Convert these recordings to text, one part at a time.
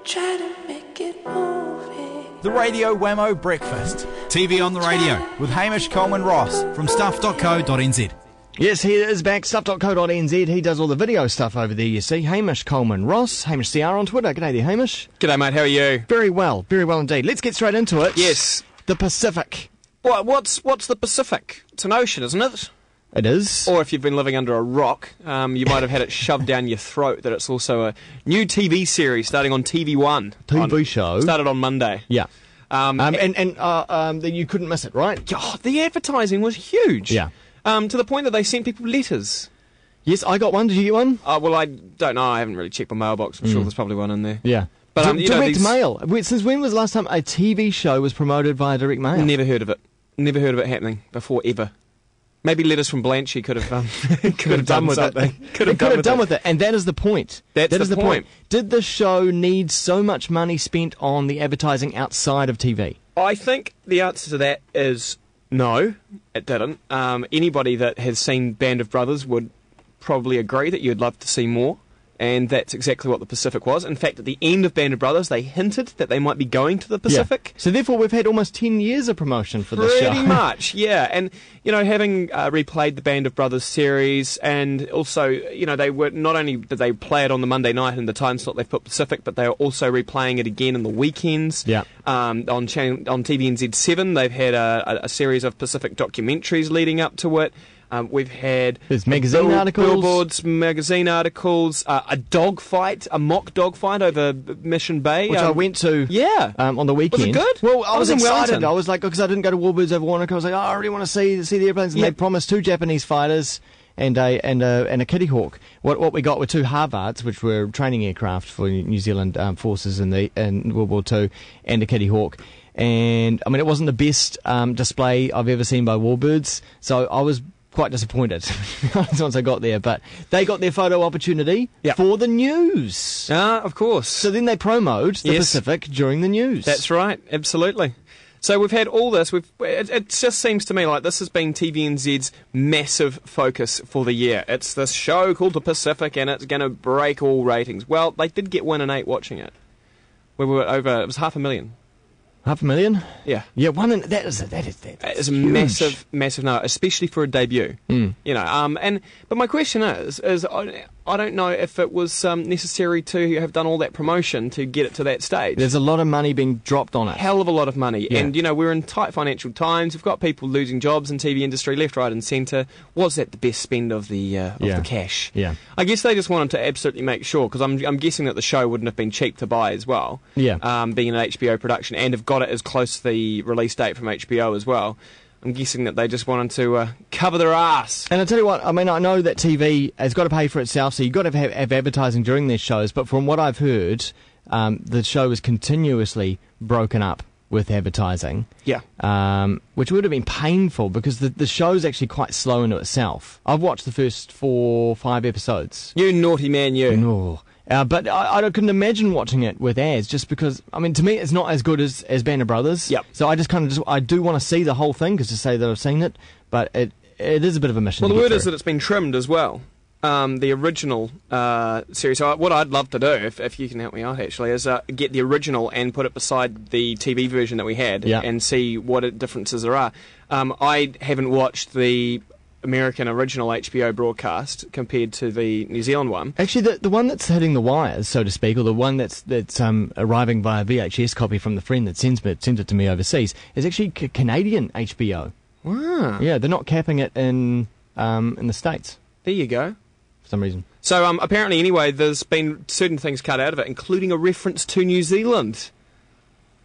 Try to make it move. The Radio Wammo Breakfast. TV on the radio with Hamish Coleman-Ross from stuff.co.nz. Yes, he is back, stuff.co.nz. He does all the video stuff over there, you see. Hamish Coleman-Ross, Hamish CR on Twitter. G'day there, Hamish. G'day, mate. How are you? Very well indeed. Let's get straight into it. Yes. The Pacific. What's the Pacific? It's an ocean, isn't it? It is. Or if you've been living under a rock, you might have had it shoved down your throat that it's also a new TV series starting on TV1. TV show. Started on Monday. Yeah. And you couldn't miss it, right? Oh, the advertising was huge. Yeah. To the point that they sent people letters. Yes, I got one. Did you get one? Well, I don't know. I haven't really checked my mailbox. I'm sure there's probably one in there. Yeah. But direct mail. Since when was the last time a TV show was promoted via direct mail? Never heard of it. Never heard of it happening before, ever. Maybe letters from Blanchy could have done with something. it. Could have done with it, and that is the point. That is the point. Did the show need so much money spent on the advertising outside of TV? I think the answer to that is no, it didn't. Anybody that has seen Band of Brothers would probably agree that you'd love to see more. And that's exactly what the Pacific was. In fact, at the end of Band of Brothers, they hinted that they might be going to the Pacific. Yeah. So therefore, we've had almost 10 years of promotion for this show. Pretty much, yeah. And, having replayed the Band of Brothers series, and also, they were, not only did they play it on the Monday night in the time slot they've put Pacific, but they are also replaying it again in the weekends. Yeah. On TVNZ7, they've had a series of Pacific documentaries leading up to it. We've had magazine articles, billboards, magazine articles, a dogfight, a mock dogfight over Mission Bay, which I went to. Yeah, on the weekend. Was it good? Well, I was in excited. Wellington. I was like, because I didn't go to Warbirds over Warnock, I was like, I really want to see the airplanes. And they promised 2 Japanese fighters and a Kitty Hawk. What we got were 2 Harvards, which were training aircraft for New Zealand forces in World War II, and a Kitty Hawk. And I mean, it wasn't the best display I've ever seen by Warbirds, so I was quite disappointed once I got there, but they got their photo opportunity for the news. Of course. So then they promoted the Pacific during the news. That's right, absolutely. So we've had all this. It just seems to me like this has been TVNZ's massive focus for the year. It's this show called The Pacific, and it's going to break all ratings. Well, they did get 1 in 8 watching it. We were over. It was 500,000. 500,000? Yeah. Yeah, that is a massive number, especially for a debut. But my question is I don't know if it was necessary to have done all that promotion to get it to that stage. There's a lot of money being dropped on it. Hell of a lot of money. Yeah. And, we're in tight financial times. We've got people losing jobs in TV industry left, right and centre. Was that the best spend of the cash? Yeah. I guess they just wanted to absolutely make sure, because I'm guessing that the show wouldn't have been cheap to buy as well. Yeah. Being an HBO production, and have got it as close to the release date from HBO as well. I'm guessing that they just wanted to cover their ass. And I tell you what, I mean, I know that TV has got to pay for itself, so you've got to have advertising during their shows, but from what I've heard, the show is continuously broken up with advertising. Yeah. Which would have been painful, because the show's actually quite slow into itself. I've watched the first 4 or 5 episodes. You naughty man, you. No. But I couldn't imagine watching it with ads, just because, I mean, to me it's not as good as Band of Brothers. Yep. So I just I do want to see the whole thing, because to say that I've seen it, but it is a bit of a mission. Well, the word is that it's been trimmed as well. The original series. So what I'd love to do, if you can help me out actually, is get the original and put it beside the TV version that we had, and see what differences there are. I haven't watched the American original HBO broadcast compared to the New Zealand one. Actually, the one that's hitting the wires, so to speak, or the one that's arriving via VHS copy from the friend that sends it to me overseas, is actually Canadian HBO. Wow. Yeah, they're not capping it in the States. There you go. For some reason. So apparently, anyway, there's been certain things cut out of it, including a reference to New Zealand.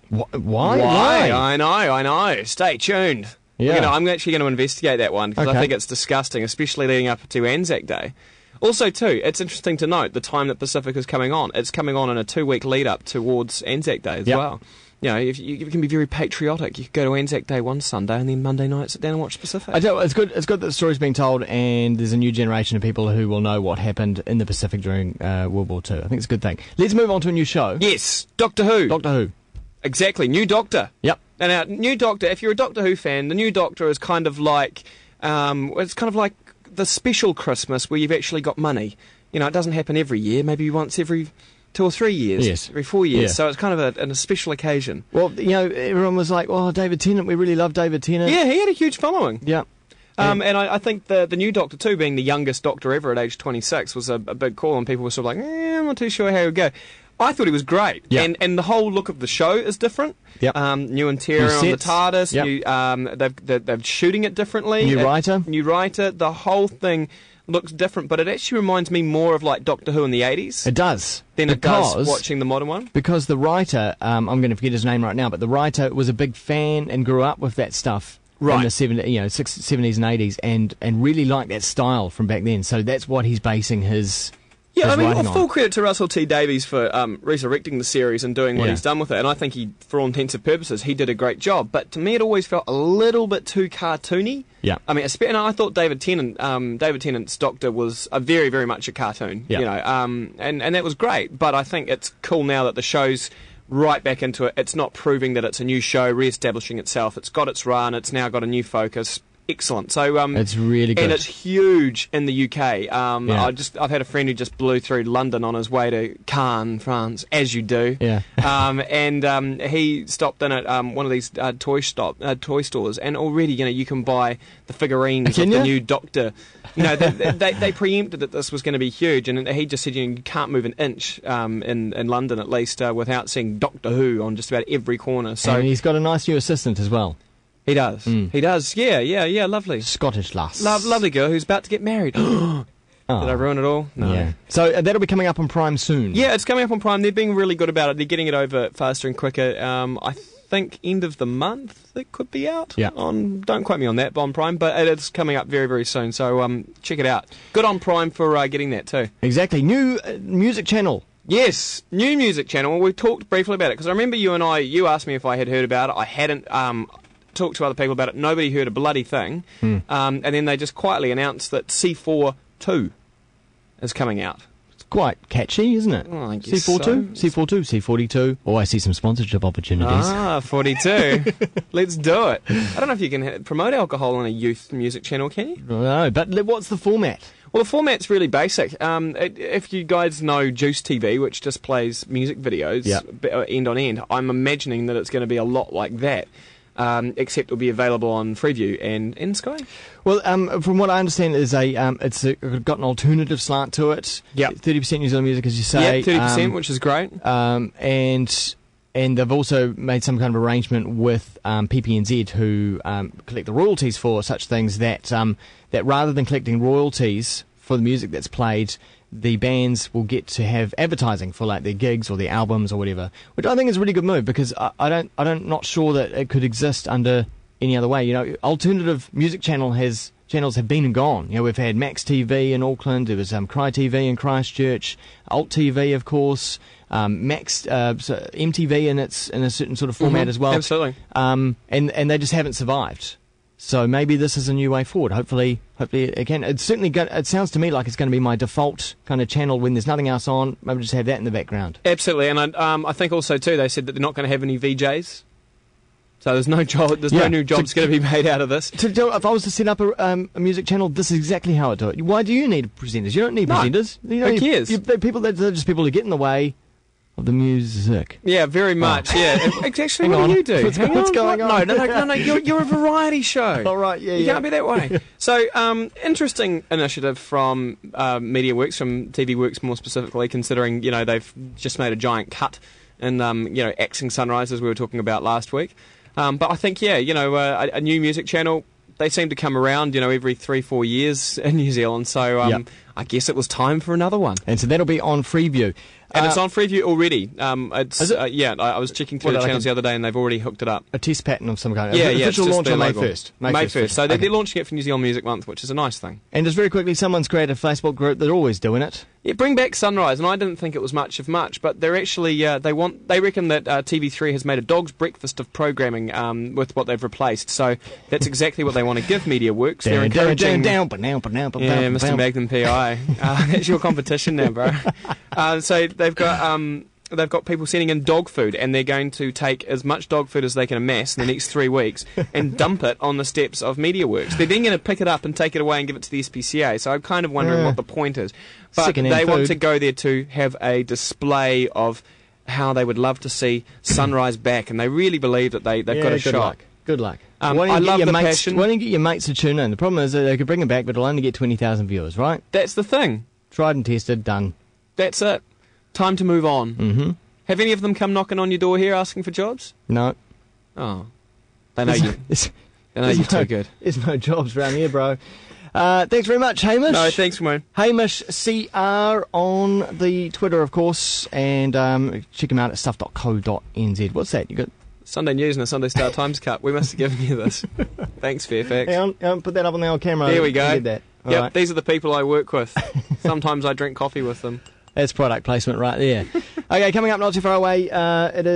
Why? I know. Stay tuned. Yeah. I'm actually going to investigate that one, because I think it's disgusting, especially leading up to Anzac Day. Also, too, it's interesting to note the time that Pacific is coming on. It's coming on in a 2-week lead-up towards Anzac Day as well. If you can be very patriotic. You could go to Anzac Day one Sunday, and then Monday night sit down and watch Pacific. It's good that the story's being told, and there's a new generation of people who will know what happened in the Pacific during World War II. I think it's a good thing. Let's move on to a new show. Yes, Doctor Who. Doctor Who. Exactly, new Doctor. Yep. And now, new Doctor, if you're a Doctor Who fan, the new Doctor is kind of like, it's kind of like the special Christmas where you've actually got money. It doesn't happen every year, maybe once every 2 or 3 years. Yes. Every 4 years. Yeah. So it's kind of a special occasion. Well, everyone was like, "Oh, David Tennant, we really love David Tennant." Yeah, he had a huge following. Yeah. And I think the new Doctor too, being the youngest Doctor ever at age 26, was a big call, and people were sort of like, I'm not too sure how he would go. I thought he was great, and the whole look of the show is different. Yep. New interior on the TARDIS. Yep. They're shooting it differently. New writer. The whole thing looks different, but it actually reminds me more of like Doctor Who in the 80s. It does. Than it does watching the modern one. Because the writer, I'm going to forget his name right now, but the writer was a big fan and grew up with that stuff. Right. In the 70s and 80s, and really liked that style from back then. So that's what he's basing his writing on. Full credit to Russell T Davies for resurrecting the series and doing what he's done with it. And I think he, for all intents and purposes, he did a great job. But to me, it always felt a little bit too cartoony. Yeah. I mean, and I thought David Tennant's Doctor was very, very much a cartoon. Yeah. And that was great. But I think it's cool now that the show's right back into it. It's not proving that it's a new show, re-establishing itself. It's got its run. It's now got a new focus. Excellent. So it's really good, and it's huge in the UK. I've had a friend who just blew through London on his way to Cannes, France, as you do. Yeah. And he stopped in at one of these toy stores, and already you can buy the figurines of the new Doctor. They preempted that this was going to be huge, and he just said you can't move an inch in London at least without seeing Doctor Who on just about every corner. So and he's got a nice new assistant as well. He does. He does. Yeah, lovely. Scottish lass. Lovely girl who's about to get married. Did I ruin it all? No. Yeah. So that'll be coming up on Prime soon. Yeah, it's coming up on Prime. They're being really good about it. They're getting it over faster and quicker. I think end of the month it could be out. Yeah. Don't quote me on that, but on Prime. But it's coming up very, very soon. So check it out. Good on Prime for getting that too. Exactly. New music channel. Yes, new music channel. We talked briefly about it because I remember you asked me if I had heard about it. I hadn't. Talked to other people about it. Nobody heard a bloody thing. And then they just quietly announced that C4-2 is coming out. It's quite catchy, isn't it? Oh, I guess C42, so. C42, C42. Oh, I see some sponsorship opportunities. 42. Let's do it. I don't know if you can promote alcohol on a youth music channel, can you? No, but what's the format? Well, the format's really basic. If you guys know Juice TV, which just plays music videos end on end, I'm imagining that it's going to be a lot like that. Except it'll be available on Freeview and in Sky. Well, from what I understand, it's got an alternative slant to it. Yeah, 30% New Zealand music, as you say. Yeah, 30%, which is great. And they've also made some kind of arrangement with PPNZ, who collect the royalties for such things. That rather than collecting royalties for the music that's played, the bands will get to have advertising for like their gigs or their albums or whatever, which I think is a really good move because I'm not sure that it could exist under any other way. Alternative music channels have been and gone. We've had Max TV in Auckland, there was Cry TV in Christchurch, Alt TV, of course, Max MTV in a certain sort of format as well. Absolutely. And they just haven't survived. So maybe this is a new way forward. Hopefully it can. It's certainly it sounds to me like it's going to be my default kind of channel when there's nothing else on. Maybe just have that in the background. Absolutely, and I think also too they said that they're not going to have any VJs. So there's no job. There's no new jobs going to be made out of this. If I was to set up a music channel, this is exactly how I'd do it. Why do you need presenters? You don't need presenters. Who cares? They're just people that get in the way of the music. Yeah, very much. Yeah. Actually, what do you do? What's going on? No. You're a variety show. All right. Yeah. You can't be that way. So, interesting initiative from MediaWorks, from TV Works more specifically, considering they've just made a giant cut in axing Sunrise, as we were talking about last week. But I think a new music channel. They seem to come around, every 3-4 years in New Zealand. So I guess it was time for another one. And so that'll be on Freeview. And it's on Freeview already. Is it? Yeah, I was checking through the channels the other day and they've already hooked it up. A test pattern of some kind. Yeah, Official launch on May 1st. May 1st. So they're launching it for New Zealand Music Month, which is a nice thing. And just very quickly, someone's created a Facebook group. They're always doing it. Yeah, bring back Sunrise, and I didn't think it was much of much, but they're actually they reckon that TV3 has made a dog's breakfast of programming with what they've replaced. So that's exactly what they want to give MediaWorks. They're encouraging. Yeah, Mr. Magnum PI. That's your competition now, bro. So they've got people sending in dog food, and they're going to take as much dog food as they can amass in the next 3 weeks and dump it on the steps of MediaWorks. They're then going to pick it up and take it away and give it to the SPCA. So I'm kind of wondering what the point is. But they want to go there to have a display of how they would love to see Sunrise back, and they really believe that they've got a shot. Good luck. I love the passion. Why don't you get your mates to tune in? The problem is that they could bring it back, but it'll only get 20,000 viewers, right? That's the thing. Tried and tested, done. That's it. Time to move on. Mm-hmm. Have any of them come knocking on your door here asking for jobs? No. Oh. They know you. They know you're too good. There's no jobs around here, bro. Thanks very much, Hamish. No, thanks, man. Hamish CR on the Twitter, of course, and check him out at stuff.co.nz. What's that? You got Sunday News and a Sunday Star Times Cup. We must have given you this. Thanks, Fairfax. Hang on, put that up on the old camera. There we go. That. Yep, right. These are the people I work with. Sometimes I drink coffee with them. That's product placement right there. Okay, coming up not too far away, it is